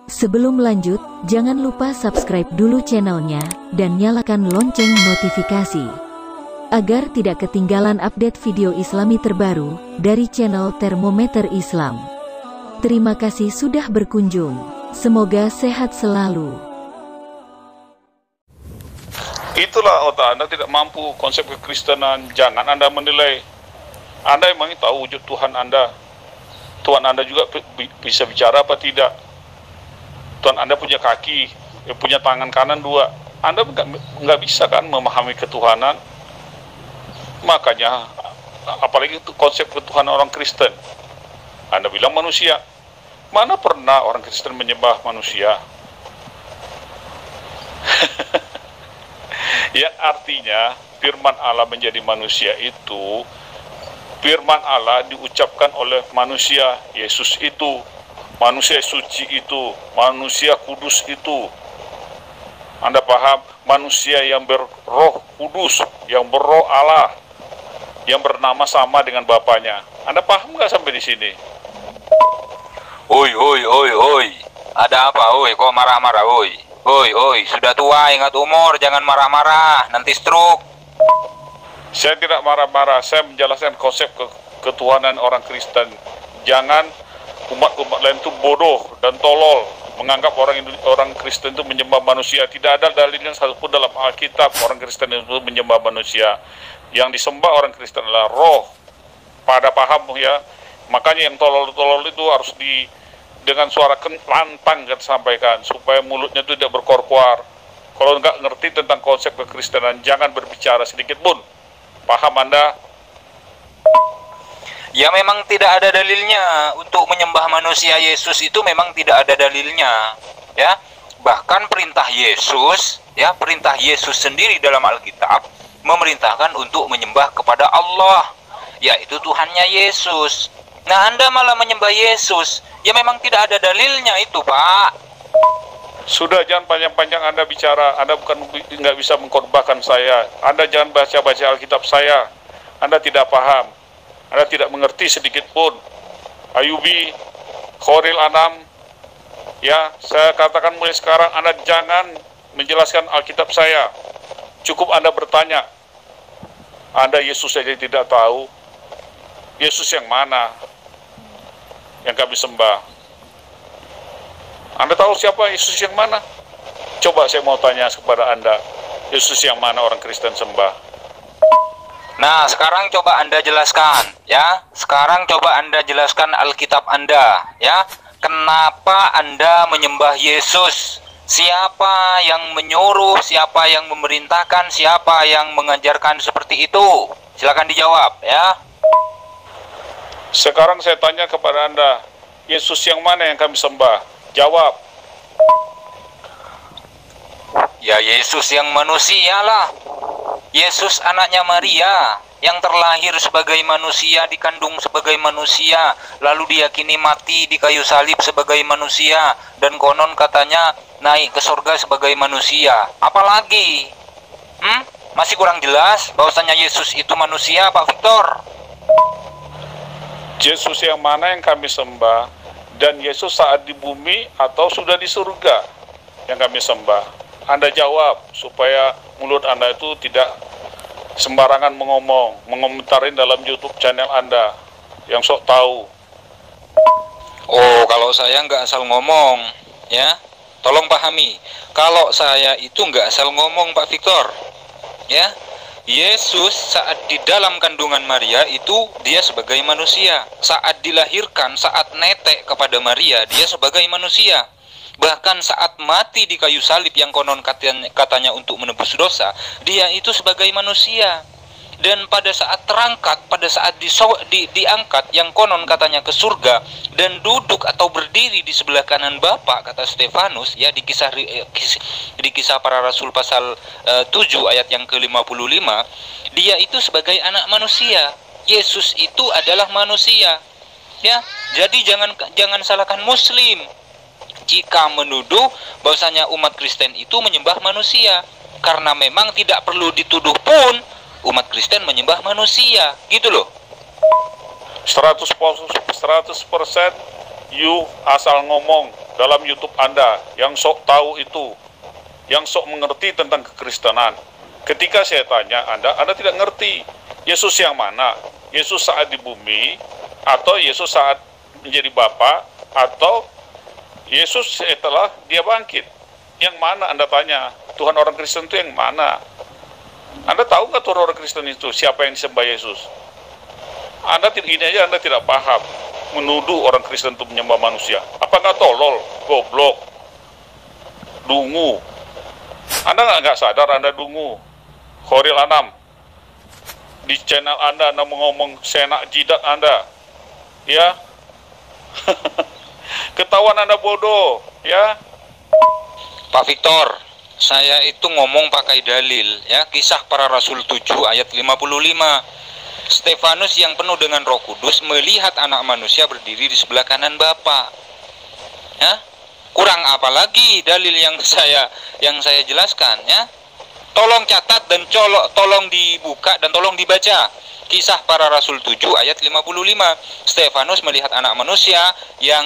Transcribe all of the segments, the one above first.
Sebelum lanjut, jangan lupa subscribe dulu channelnya, dan nyalakan lonceng notifikasi, agar tidak ketinggalan update video islami terbaru, dari channel Termometer Islam. Terima kasih sudah berkunjung, semoga sehat selalu. Itulah otak Anda tidak mampu konsep kekristenan. Jangan Anda menilai. Anda memang tahu wujud Tuhan Anda. Tuhan Anda juga bisa bicara apa tidak. Tuhan Anda punya kaki, punya tangan kanan dua. Anda nggak bisa kan memahami ketuhanan. Makanya, apalagi itu konsep ketuhanan orang Kristen. Anda bilang manusia. Mana pernah orang Kristen menyembah manusia? Yang artinya firman Allah menjadi manusia itu, firman Allah diucapkan oleh manusia Yesus itu, manusia suci itu, manusia kudus itu. Anda paham? Manusia yang berroh kudus, yang berroh Allah, yang bernama sama dengan Bapaknya. Anda paham nggak sampai di sini? Oi. Ada apa, oi? Kok marah-marah, oi? Oi, sudah tua, ingat umur, jangan marah-marah, nanti stroke. Saya tidak marah-marah, saya menjelaskan konsep ketuhanan orang Kristen. Jangan umat-umat lain itu bodoh dan tolol, menganggap orang Kristen itu menyembah manusia. Tidak ada dalilnya satupun dalam Alkitab orang Kristen itu menyembah manusia. Yang disembah orang Kristen adalah roh. Pada paham ya. Makanya yang tolol-tolol itu harus dengan suara lantang kan sampaikan, supaya mulutnya itu tidak berkor-kuar. Kalau nggak ngerti tentang konsep kekristenan, jangan berbicara sedikit pun. Paham Anda? Ya memang tidak ada dalilnya untuk menyembah manusia Yesus, itu memang tidak ada dalilnya, ya. Bahkan perintah Yesus sendiri dalam Alkitab memerintahkan untuk menyembah kepada Allah, yaitu Tuhannya Yesus. Nah, Anda malah menyembah Yesus. Ya memang tidak ada dalilnya itu, Pak. Sudah, jangan panjang-panjang Anda bicara. Anda nggak bisa mengkhotbahkan saya. Anda jangan baca-baca Alkitab saya. Anda tidak paham. Anda tidak mengerti sedikit pun. Ayubi, Khoril Anam, ya, saya katakan mulai sekarang Anda jangan menjelaskan Alkitab saya. Cukup Anda bertanya. Anda Yesus saja tidak tahu. Yesus yang mana yang kami sembah? Anda tahu siapa Yesus yang mana? Coba saya mau tanya kepada Anda, Yesus yang mana orang Kristen sembah? Nah, sekarang coba Anda jelaskan, ya. Sekarang coba Anda jelaskan Alkitab Anda, ya. Kenapa Anda menyembah Yesus? Siapa yang menyuruh, siapa yang memerintahkan, siapa yang mengajarkan seperti itu? Silakan dijawab, ya. Sekarang saya tanya kepada Anda, Yesus yang mana yang kami sembah? Jawab. Ya Yesus yang manusia lah. Yesus anaknya Maria, yang terlahir sebagai manusia, dikandung sebagai manusia, lalu diyakini mati di kayu salib sebagai manusia, dan konon katanya naik ke surga sebagai manusia. Apalagi? Masih kurang jelas bahwasanya Yesus itu manusia, Pak Victor? Yesus yang mana yang kami sembah, dan Yesus saat di bumi atau sudah di surga yang kami sembah? Anda jawab, supaya mulut Anda itu tidak sembarangan mengomentarin dalam YouTube channel Anda yang sok tahu. Oh, kalau saya nggak asal ngomong, ya, tolong pahami. Kalau saya itu nggak asal ngomong, Pak Victor, ya. Yesus saat di dalam kandungan Maria itu dia sebagai manusia. Saat dilahirkan, saat netek kepada Maria, dia sebagai manusia. Bahkan saat mati di kayu salib yang konon katanya untuk menebus dosa, dia itu sebagai manusia. Dan pada saat terangkat, pada saat diangkat yang konon katanya ke surga dan duduk atau berdiri di sebelah kanan Bapa, kata Stefanus, ya, di kisah para rasul pasal 7 ayat yang ke-55, dia itu sebagai anak manusia. Yesus itu adalah manusia, ya. Jadi jangan salahkan Muslim jika menuduh bahwasanya umat Kristen itu menyembah manusia, karena memang tidak perlu dituduh pun umat Kristen menyembah manusia, gitu loh. 100% you asal ngomong. dalam YouTube Anda yang sok tahu itu, yang sok mengerti tentang kekristenan. Ketika saya tanya Anda tidak ngerti. Yesus yang mana? Yesus saat di bumi, atau Yesus saat menjadi Bapa, atau Yesus setelah dia bangkit? Yang mana Anda tanya? Tuhan orang Kristen itu yang mana? Anda tahu nggak Tuhan orang Kristen itu siapa yang disembah Yesus? Anda tidak paham. Menuduh orang Kristen itu menyembah manusia. Apakah tolol, goblok, dungu? Anda nggak sadar Anda dungu. Khoril Anam, di channel Anda ngomong senak jidat Anda, ya. Ketahuan Anda bodoh, ya. Pak Victor, saya itu ngomong pakai dalil, ya. Kisah Para Rasul 7 ayat 55. Stefanus yang penuh dengan Roh Kudus melihat anak manusia berdiri di sebelah kanan Bapa. Ya, kurang apa lagi dalil yang saya jelaskan, ya. Tolong catat dan tolong dibuka dan tolong dibaca. Kisah Para Rasul 7 ayat 55. Stefanus melihat anak manusia yang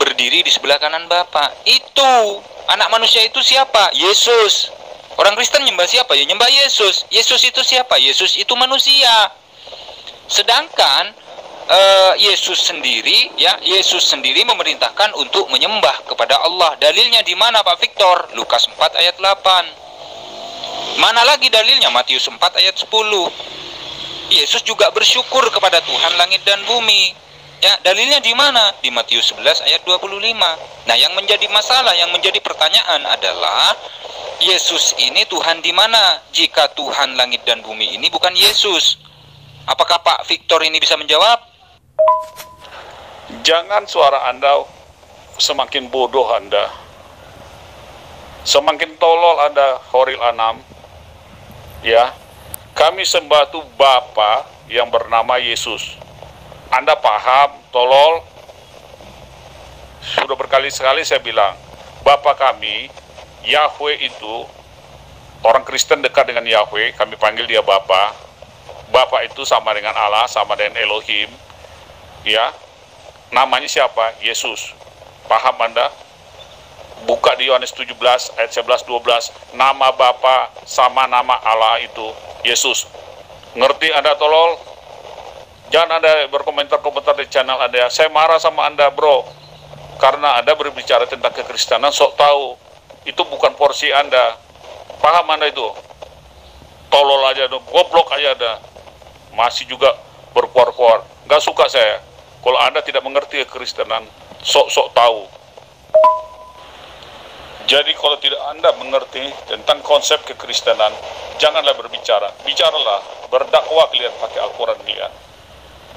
berdiri di sebelah kanan Bapa. Itu anak manusia itu siapa? Yesus. Orang Kristen nyembah siapa? Ya nyembah Yesus. Yesus itu siapa? Yesus itu manusia. Sedangkan Yesus sendiri, ya, Yesus sendiri memerintahkan untuk menyembah kepada Allah. Dalilnya di mana, Pak Victor? Lukas 4 ayat 8. Mana lagi dalilnya? Matius 4 ayat 10. Yesus juga bersyukur kepada Tuhan langit dan bumi. Ya, dalilnya di mana? Di Matius 11 ayat 25. Nah, yang menjadi masalah, yang menjadi pertanyaan adalah Yesus ini Tuhan di mana? Jika Tuhan langit dan bumi ini bukan Yesus. Apakah Pak Victor ini bisa menjawab? Jangan suara Anda semakin bodoh Anda, semakin tolol Anda, Khoril Anam. Ya, kami sembah tuh Bapa yang bernama Yesus. Anda paham, tolol? Sudah berkali-kali saya bilang, Bapa kami Yahweh itu, orang Kristen dekat dengan Yahweh, kami panggil dia Bapa. Bapa itu sama dengan Allah, sama dengan Elohim. Ya, namanya siapa? Yesus. Paham Anda? Buka di Yohanes 17 ayat 11-12. Nama Bapa sama nama Allah itu Yesus. Ngerti Anda, tolol? Jangan Anda berkomentar-komentar di channel Anda. Saya marah sama Anda, bro. Karena Anda berbicara tentang kekristenan sok tahu. Itu bukan porsi Anda. Paham Anda itu? Tolol aja, goblok aja Anda. Masih juga berkuar-kuar. Gak suka saya. Kalau Anda tidak mengerti kekristenan, sok-sok tahu. Jadi kalau tidak Anda mengerti tentang konsep kekristenan, janganlah berbicara. Bicaralah, berdakwah kalian pakai Al-Quran kalian.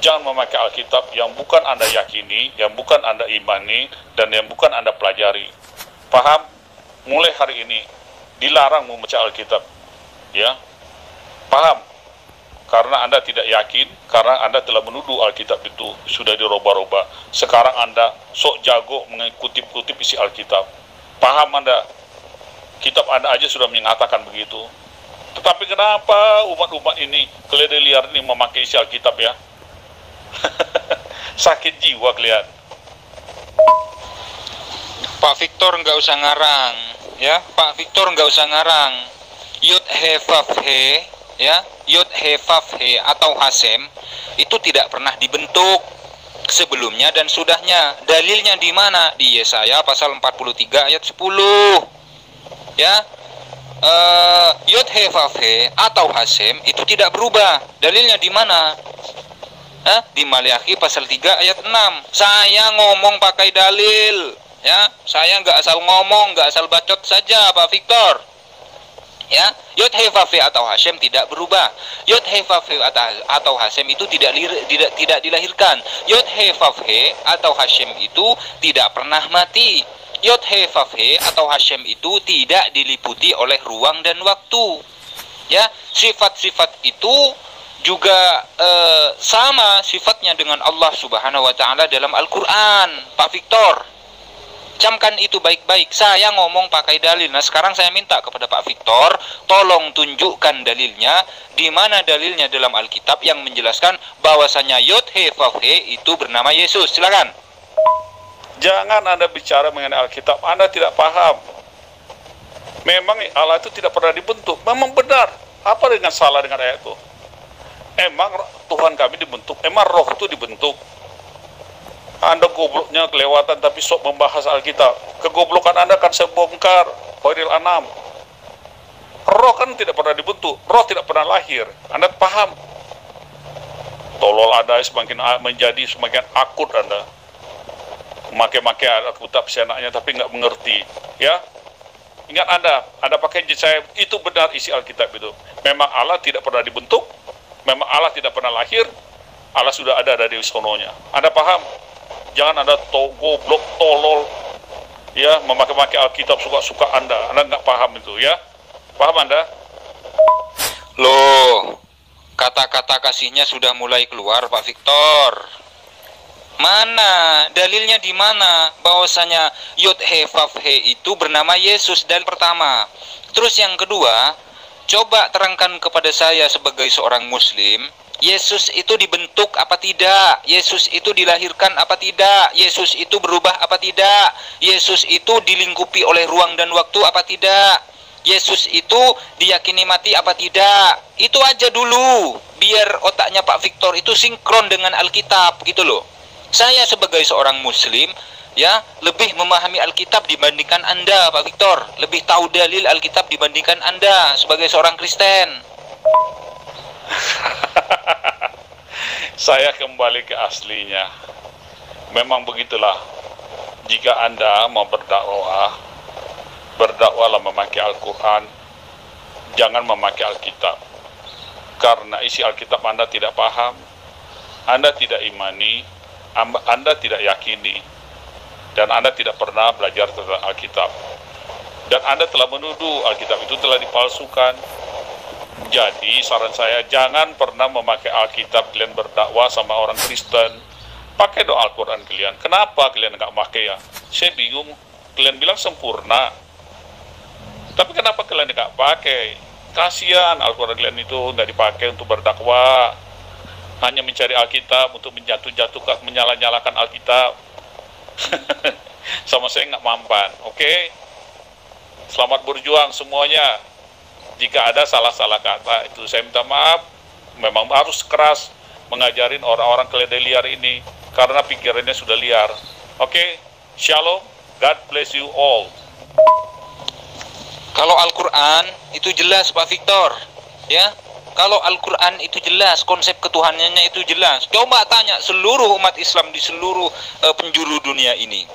Jangan memakai Alkitab yang bukan Anda yakini, yang bukan Anda imani, dan yang bukan Anda pelajari. Paham? Mulai hari ini dilarang membaca Alkitab, ya, paham? Karena Anda tidak yakin, karena Anda telah menuduh Alkitab itu sudah dirubah-rubah. Sekarang Anda sok jago mengikutip isi Alkitab. Paham Anda? Kitab Anda aja sudah mengatakan begitu. Tetapi kenapa umat-umat ini, keledai liar ini memakai isi Alkitab, ya? Sakit jiwa kalian. Pak Victor nggak usah ngarang, ya. Pak Victor nggak usah ngarang. Yud He Vav He, ya, Yud He Vav He atau Hasem itu tidak pernah dibentuk sebelumnya dan sudahnya. Dalilnya di mana? Di Yesaya pasal 43 ayat 10. Ya. Yud He Vav He atau Hasem itu tidak berubah. Dalilnya di mana? Di Maliaki pasal 3 ayat 6. Saya ngomong pakai dalil. Ya, saya nggak asal ngomong, nggak asal bacot saja, Pak Victor. Ya, Yod He Vav He atau Hasem tidak berubah. Yod He Vav He atau Hasem itu tidak dilahirkan. Yod He Vav He atau Hasem itu tidak pernah mati. Yod He Vav He atau Hasem itu tidak diliputi oleh ruang dan waktu. Ya, sifat-sifat itu juga sama sifatnya dengan Allah Subhanahu wa taala dalam Al-Qur'an, Pak Victor. Camkan itu baik-baik. Saya ngomong pakai dalil. Nah, sekarang saya minta kepada Pak Victor, tolong tunjukkan dalilnya. Di mana dalilnya dalam Alkitab yang menjelaskan bahwasanya Yod He Vav He itu bernama Yesus. Silakan. Jangan Anda bicara mengenai Alkitab, Anda tidak paham. Memang Allah itu tidak pernah dibentuk. Memang benar. Apa dengan salah dengan ayat itu? Emang Tuhan kami dibentuk, emang roh itu dibentuk. Anda gobloknya kelewatan tapi sok membahas Alkitab. Kegoblokan Anda kan saya bongkar. Khairil Anam. Roh kan tidak pernah dibentuk, roh tidak pernah lahir. Anda paham? Tolol Anda menjadi semakin akut Anda. Maki-maki Alkitab seenaknya tapi nggak mengerti, ya. Ingat Anda pakai saya, itu benar isi Alkitab itu. Memang Allah tidak pernah dibentuk, memang Allah tidak pernah lahir, Allah sudah ada dari sononya. Anda paham? Jangan Anda goblok, tolol, ya, memakai-maki Alkitab suka-suka Anda nggak paham itu, ya. Paham Anda? Loh, kata-kata kasihnya sudah mulai keluar, Pak Victor. Mana dalilnya, di mana bahwasanya Yod He Vav He itu bernama Yesus? Dalil pertama. Terus yang kedua, coba terangkan kepada saya sebagai seorang muslim, Yesus itu dibentuk apa tidak? Yesus itu dilahirkan apa tidak? Yesus itu berubah apa tidak? Yesus itu dilingkupi oleh ruang dan waktu apa tidak? Yesus itu diyakini mati apa tidak? Itu aja dulu, biar otaknya Pak Victor itu sinkron dengan Alkitab, gitu loh. Saya sebagai seorang muslim, ya, lebih memahami Alkitab dibandingkan Anda, Pak Victor. Lebih tahu dalil Alkitab dibandingkan Anda sebagai seorang Kristen. Saya kembali ke aslinya. Memang begitulah. Jika Anda mau berdakwahlah memakai Al-Quran, jangan memakai Alkitab. Karena isi Alkitab Anda tidak paham, Anda tidak imani, Anda tidak yakini, dan Anda tidak pernah belajar tentang Alkitab. Dan Anda telah menuduh Alkitab itu telah dipalsukan. Jadi saran saya, jangan pernah memakai Alkitab kalian berdakwah sama orang Kristen. Pakai doa Al-Quran kalian. Kenapa kalian nggak pakai ya? Saya bingung. Kalian bilang sempurna, tapi kenapa kalian nggak pakai? Kasihan Al-Quran kalian itu nggak dipakai untuk berdakwah, hanya mencari Alkitab untuk menjatuh-jatuhkan, menyala-nyalakan Alkitab. Sama saya nggak mampan. Oke? Selamat berjuang semuanya. Jika ada salah-salah kata, itu saya minta maaf. Memang harus keras mengajarin orang-orang keledai liar ini, karena pikirannya sudah liar. Oke? Shalom. God bless you all. Kalau Al-Quran itu jelas, Pak Victor, ya. Kalau Al-Quran itu jelas, konsep ketuhanannya itu jelas. Coba tanya seluruh umat Islam di seluruh penjuru dunia ini.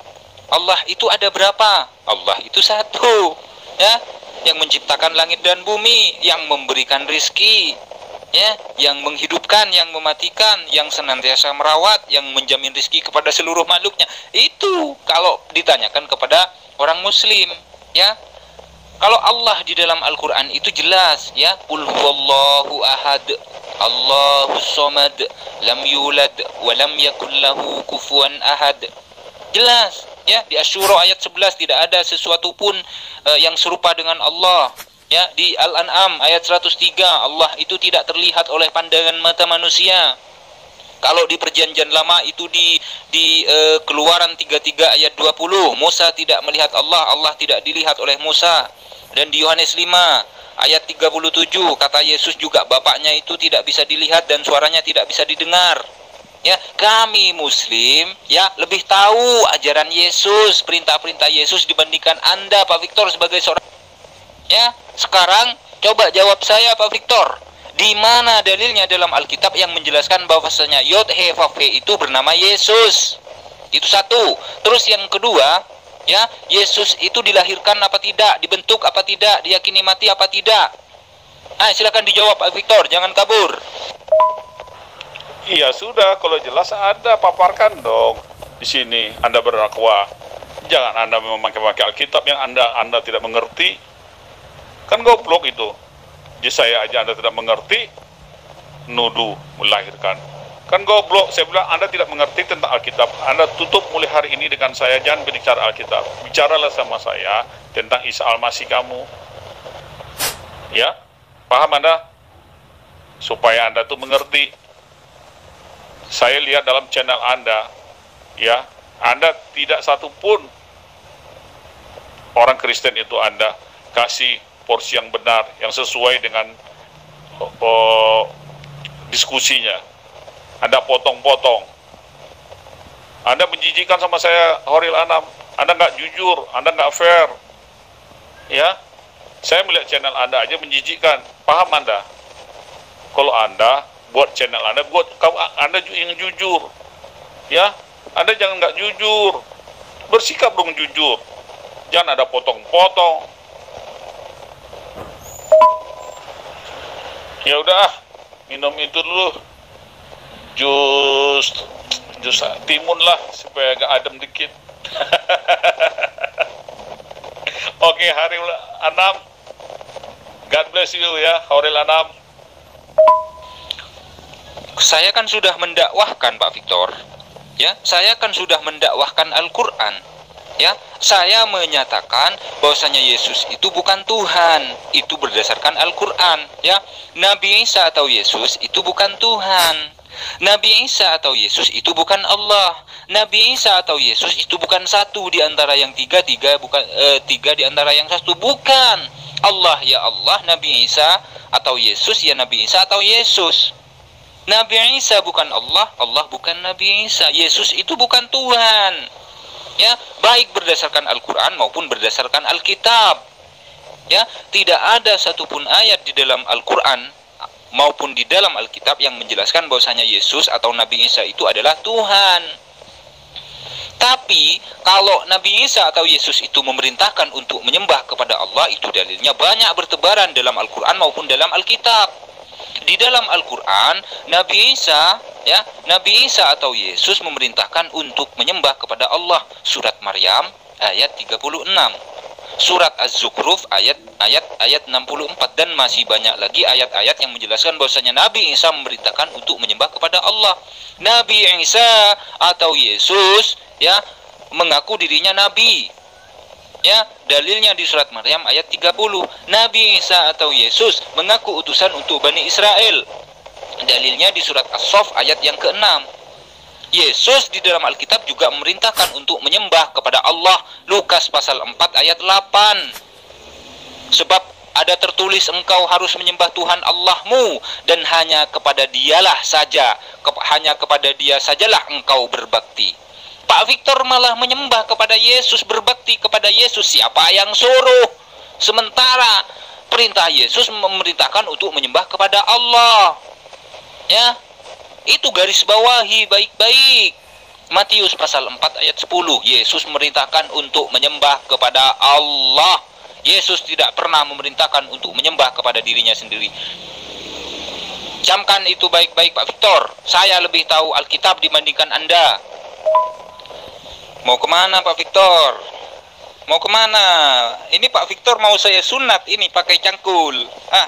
Allah itu ada berapa? Allah itu satu, ya. Yang menciptakan langit dan bumi, yang memberikan rizki, ya, yang menghidupkan, yang mematikan, yang senantiasa merawat, yang menjamin rizki kepada seluruh makhluknya. Itu kalau ditanyakan kepada orang Muslim, ya. Kalau Allah di dalam Al-Quran itu jelas, ya, Qul huwallahu ahad, Allahus somad, lam yulad, wa lam yakul lahu kufuwan ahad. Jelas, ya, di Asy-Syura ayat 11 tidak ada sesuatu pun yang serupa dengan Allah. Ya, di Al-An'am ayat 103, Allah itu tidak terlihat oleh pandangan mata manusia. Kalau di Perjanjian Lama itu di Keluaran 33 ayat 20, Musa tidak melihat Allah, Allah tidak dilihat oleh Musa. Dan di Yohanes 5 ayat 37 kata Yesus juga bapaknya itu tidak bisa dilihat dan suaranya tidak bisa didengar. Ya, kami Muslim, ya, lebih tahu ajaran Yesus, perintah-perintah Yesus dibandingkan Anda, Pak Victor, sebagai seorang. Ya, sekarang coba jawab saya, Pak Victor. Di mana dalilnya dalam Alkitab yang menjelaskan bahwasanya Yod He Vav He itu bernama Yesus? Itu satu. Terus yang kedua, ya, Yesus itu dilahirkan apa tidak, dibentuk apa tidak, diyakini mati apa tidak? Silakan dijawab, Pak Victor, jangan kabur. Iya sudah, kalau jelas ada, paparkan dong di sini. Anda berdakwah, jangan Anda memakai Alkitab yang Anda tidak mengerti. Kan goblok itu. Jadi saya aja Anda tidak mengerti, nuduh melahirkan. Kan goblok, saya bilang Anda tidak mengerti tentang Alkitab. Anda tutup mulai hari ini dengan saya, jangan berbicara Alkitab. Bicaralah sama saya tentang Isa Al-Masih kamu. Ya, paham Anda? Supaya Anda tuh mengerti. Saya lihat dalam channel Anda, ya, Anda tidak satupun orang Kristen itu Anda kasih porsi yang benar, yang sesuai dengan diskusinya. Anda potong-potong. Anda menjijikkan sama saya, Horil Anam. Anda nggak jujur, Anda nggak fair. Ya, saya melihat channel Anda aja menjijikkan. Paham Anda? Kalau Anda buat channel Anda, buat Anda yang jujur. Ya, Anda jangan nggak jujur. Bersikap dong jujur. Jangan ada potong-potong. Ya udah, minum itu dulu. Jus timun lah supaya agak adem dikit. Oke, Horil Anam. God bless you ya, Horil Anam. Saya kan sudah mendakwahkan Pak Victor. Ya, saya kan sudah mendakwahkan Al-Qur'an. Ya, saya menyatakan bahwasanya Yesus itu bukan Tuhan, itu berdasarkan Al-Qur'an, ya. Nabi Isa atau Yesus itu bukan Tuhan. Nabi Isa atau Yesus itu bukan Allah. Nabi Isa atau Yesus itu bukan satu di antara yang tiga di antara yang satu, bukan. Allah ya Allah, Nabi Isa atau Yesus ya Nabi Isa atau Yesus. Nabi Isa bukan Allah, Allah bukan Nabi Isa. Yesus itu bukan Tuhan. Ya, baik berdasarkan Al-Qur'an maupun berdasarkan Alkitab. Ya, tidak ada satupun ayat di dalam Al-Qur'an maupun di dalam Alkitab yang menjelaskan bahwasanya Yesus atau Nabi Isa itu adalah Tuhan. Tapi kalau Nabi Isa atau Yesus itu memerintahkan untuk menyembah kepada Allah, itu dalilnya banyak bertebaran dalam Al-Qur'an maupun dalam Alkitab. Di dalam Al-Qur'an, Nabi Isa atau Yesus memerintahkan untuk menyembah kepada Allah. Surat Maryam ayat 36. Surat Az-Zukhruf ayat 64, dan masih banyak lagi ayat-ayat yang menjelaskan bahwasanya Nabi Isa memerintahkan untuk menyembah kepada Allah. Nabi Isa atau Yesus ya mengaku dirinya nabi. Ya, dalilnya di surat Maryam ayat 30. Nabi Isa atau Yesus mengaku utusan untuk Bani Israel. Dalilnya di surat As-Saff ayat yang ke-6. Yesus di dalam Alkitab juga memerintahkan untuk menyembah kepada Allah. Lukas pasal 4 ayat 8. Sebab ada tertulis engkau harus menyembah Tuhan Allahmu, dan hanya kepada dialah saja, hanya kepada dia sajalah engkau berbakti. Pak Victor malah menyembah kepada Yesus, berbakti kepada Yesus. Siapa yang suruh? Sementara perintah Yesus memerintahkan untuk menyembah kepada Allah. Ya, itu garis bawahi baik-baik. Matius pasal 4 ayat 10. Yesus memerintahkan untuk menyembah kepada Allah. Yesus tidak pernah memerintahkan untuk menyembah kepada dirinya sendiri. Camkan itu baik-baik Pak Victor. Saya lebih tahu Alkitab dibandingkan Anda. Mau kemana Pak Victor? Mau kemana? Ini Pak Victor mau saya sunat ini pakai cangkul.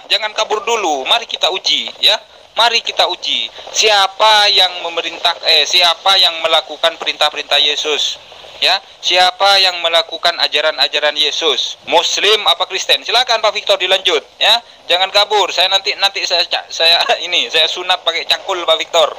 Jangan kabur dulu. Mari kita uji ya. Mari kita uji siapa yang siapa yang melakukan perintah-perintah Yesus. Ya, siapa yang melakukan ajaran-ajaran Yesus? Muslim apa Kristen? Silakan Pak Victor dilanjut ya. Jangan kabur. Saya nanti saya sunat pakai cangkul Pak Victor.